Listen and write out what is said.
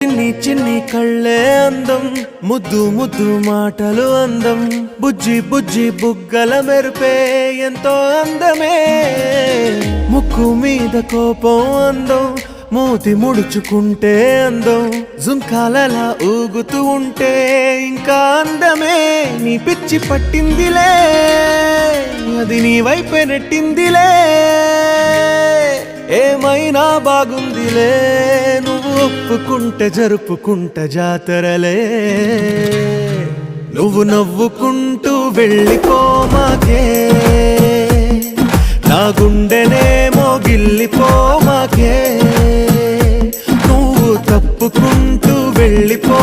చిన్ని చిన్ని కళ్ళే అందం, ముద్దు ముద్దు మాటలు అందం, బుజ్జి బుజ్జి బుగ్గల మెరుపే ఎంతో అందమే. ముక్కు మీద కోపం అందం, మూతి ముడుచుకుంటే అందం, జుంకాలలా ఊగుతూ ఉంటే ఇంకా అందమే. నీ పిచ్చి పట్టిందిలే, అది నీ వైపే నెట్టిందిలే. ఏమైనా బాగుందిలే, నువ్వు ఒప్పుకుంటే జరుపుకుంట జాతరలే. నువ్వు నవ్వుకుంటూ వెళ్ళిపోమాకే, నా గుండెనేమో గిల్లిపోమాకే. నువ్వు తప్పుకుంటూ వెళ్ళిపో